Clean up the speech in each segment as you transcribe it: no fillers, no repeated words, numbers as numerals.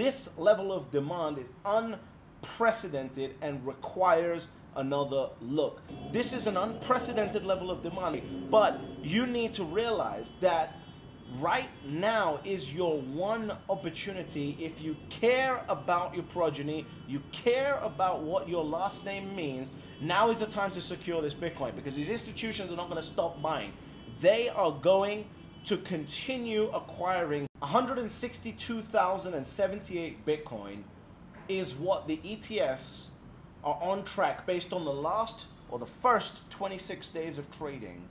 This level of demand is unprecedented and requires another look. This is an unprecedented level of demand, but you need to realize that right now is your one opportunity. If you care about your progeny, you care about what your last name means, now is the time to secure this Bitcoin, because these institutions are not going to stop buying. They are going to continue acquiring. 162,078 Bitcoin is what the ETFs are on track, based on the last or the first 26 days of trading,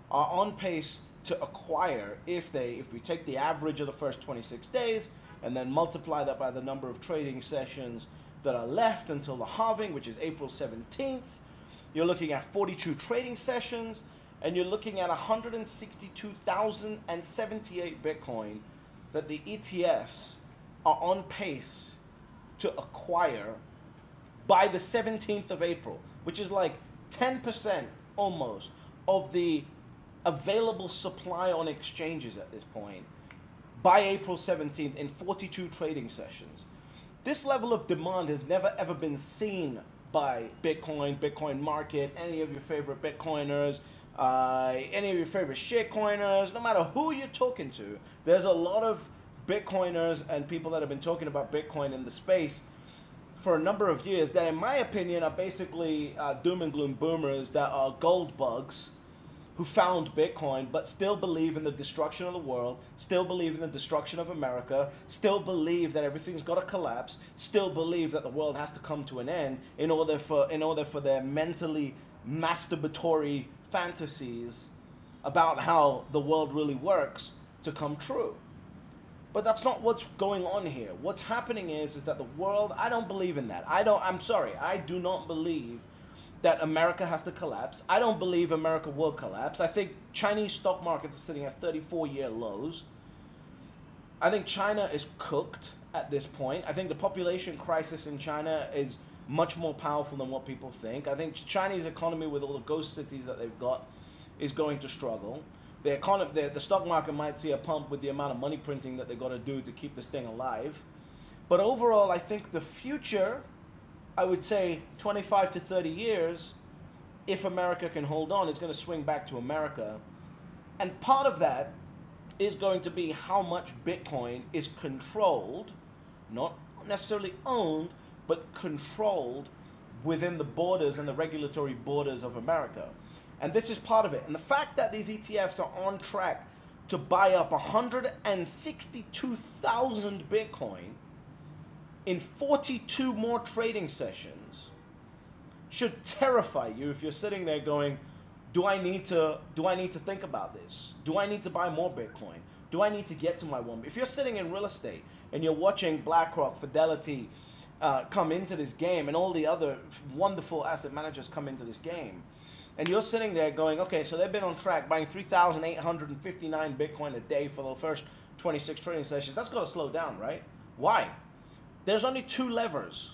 are on pace to acquire. If we take the average of the first 26 days and then multiply that by the number of trading sessions that are left until the halving, which is April 17th, you're looking at 42 trading sessions, and you're looking at 162,078 Bitcoin that the ETFs are on pace to acquire by the 17th of April, which is like 10% almost of the available supply on exchanges at this point, by April 17th in 42 trading sessions. This level of demand has never ever been seen by Bitcoin, Bitcoin market, any of your favorite Bitcoiners, any of your favorite shitcoiners, no matter who you're talking to. There's a lot of Bitcoiners and people that have been talking about Bitcoin in the space for a number of years that, in my opinion, are basically doom and gloom boomers that are gold bugs who found Bitcoin but still believe in the destruction of the world, still believe in the destruction of America, still believe that everything's got to collapse, still believe that the world has to come to an end in order for their mentally masturbatory fantasies about how the world really works to come true. But that's not what's going on here. What's happening is that the world, I don't believe in that. I'm sorry, I do not believe that America has to collapse. I don't believe America will collapse. I think Chinese stock markets are sitting at 34-year lows. I think China is cooked at this point. I think the population crisis in China is much more powerful than what people think. I think Chinese economy, with all the ghost cities that they've got, is going to struggle. The stock market might see a pump with the amount of money printing that they've got to do to keep this thing alive. But overall, I think the future, I would say 25 to 30 years, if America can hold on, is going to swing back to America. And part of that is going to be how much Bitcoin is controlled, not necessarily owned, but controlled within the borders and the regulatory borders of America. And this is part of it. And the fact that these ETFs are on track to buy up 162,000 Bitcoin in 42 more trading sessions should terrify you if you're sitting there going, do I need to think about this? Do I need to buy more Bitcoin? Do I need to get to my one? If you're sitting in real estate and you're watching BlackRock, Fidelity come into this game, and all the other wonderful asset managers come into this game, and you're sitting there going, okay, so they've been on track buying 3,859 Bitcoin a day for the first 26 trading sessions. That's got to slow down, right? Why? There's only two levers.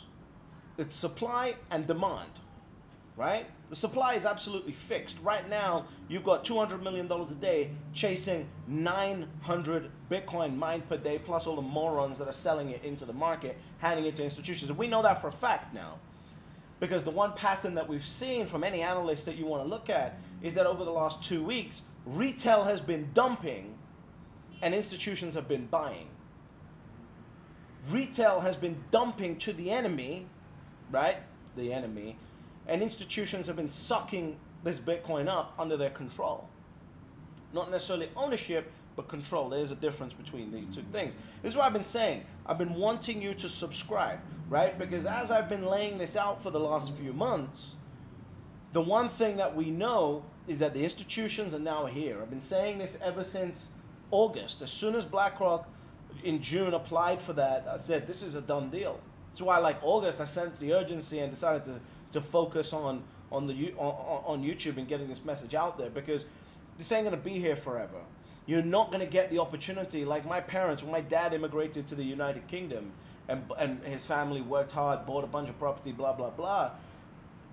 It's supply and demand, right? The supply is absolutely fixed. Right now, you've got $200 million a day chasing 900 Bitcoin mined per day, plus all the morons that are selling it into the market, handing it to institutions. And we know that for a fact now. Because the one pattern that we've seen from any analyst that you want to look at is that over the last 2 weeks, retail has been dumping and institutions have been buying. Retail has been dumping to the enemy, right? The enemy. And institutions have been sucking this Bitcoin up under their control. Not necessarily ownership, but control. There's a difference between these two things. This is what I've been saying. I've been wanting you to subscribe, right? Because as I've been laying this out for the last few months, the one thing that we know is that the institutions are now here. I've been saying this ever since August. As soon as BlackRock in June applied for that, I said, this is a done deal. That's why, like August, I sensed the urgency and decided to focus on YouTube and getting this message out there, because this ain't going to be here forever. You're not going to get the opportunity like my parents. When my dad immigrated to the United Kingdom and his family worked hard, bought a bunch of property, blah, blah, blah,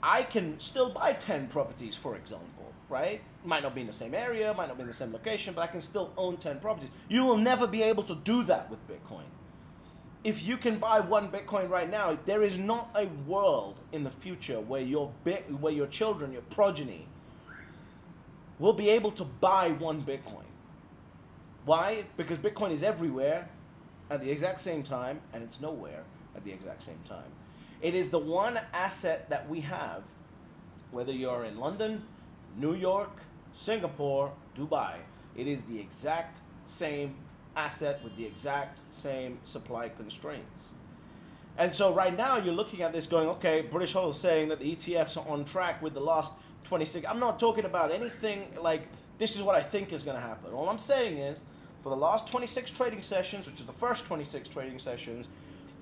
I can still buy 10 properties, for example, right? Might not be in the same area, might not be in the same location, but I can still own 10 properties. You will never be able to do that with Bitcoin. if you can buy one Bitcoin right now, there is not a world in the future where your children, your progeny, will be able to buy one Bitcoin. Why? Because Bitcoin is everywhere at the exact same time, and it's nowhere at the exact same time. It is the one asset that we have, whether you're in London, New York, Singapore, Dubai. It is the exact same asset with the exact same supply constraints. And so right now you're looking at this going, okay, British Hodl is saying that the ETFs are on track with the last 26. I'm not talking about anything like this is what I think is going to happen. All I'm saying is for the last 26 trading sessions, which is the first 26 trading sessions,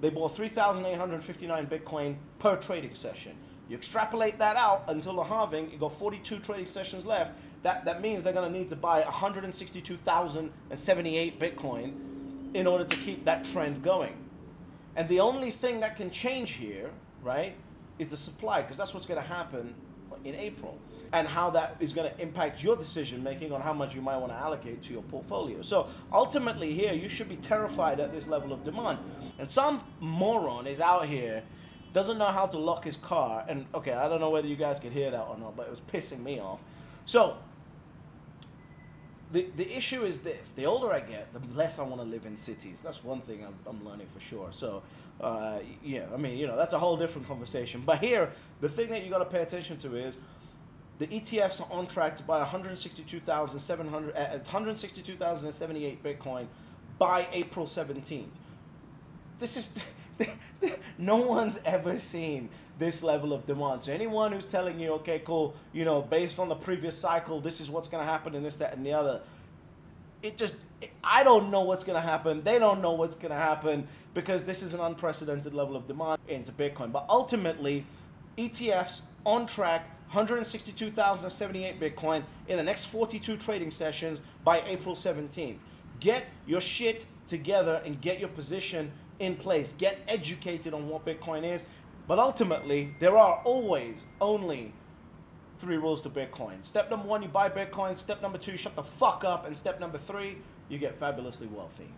they bought 3,859 Bitcoin per trading session. You extrapolate that out until the halving, you got 42 trading sessions left. That means they're going to need to buy 162,078 Bitcoin in order to keep that trend going. And the only thing that can change here, right, is the supply, because that's what's going to happen in April, and how that is going to impact your decision making on how much you might want to allocate to your portfolio. So ultimately here, you should be terrified at this level of demand. And some moron is out here, doesn't know how to lock his car, and okay, I don't know whether you guys could hear that or not, but it was pissing me off. So the issue is this: the older I get, the less I want to live in cities. That's one thing I'm learning for sure. So yeah, I mean, you know, that's a whole different conversation. But here, the thing that you got to pay attention to is the ETFs are on track to buy 162,078 Bitcoin by April 17th. This is no one's ever seen this level of demand. So anyone who's telling you, okay, cool, you know, based on the previous cycle, this is what's going to happen and this, that, and the other, I don't know what's going to happen. They don't know what's going to happen because this is an unprecedented level of demand into Bitcoin. But ultimately, ETFs on track, 162,078 Bitcoin in the next 42 trading sessions by April 17th. Get your shit together and get your position in place. Get educated on what Bitcoin is. But ultimately, there are always only 3 rules to Bitcoin. Step number 1, you buy Bitcoin. Step number 2, shut the fuck up. And step number 3, you get fabulously wealthy.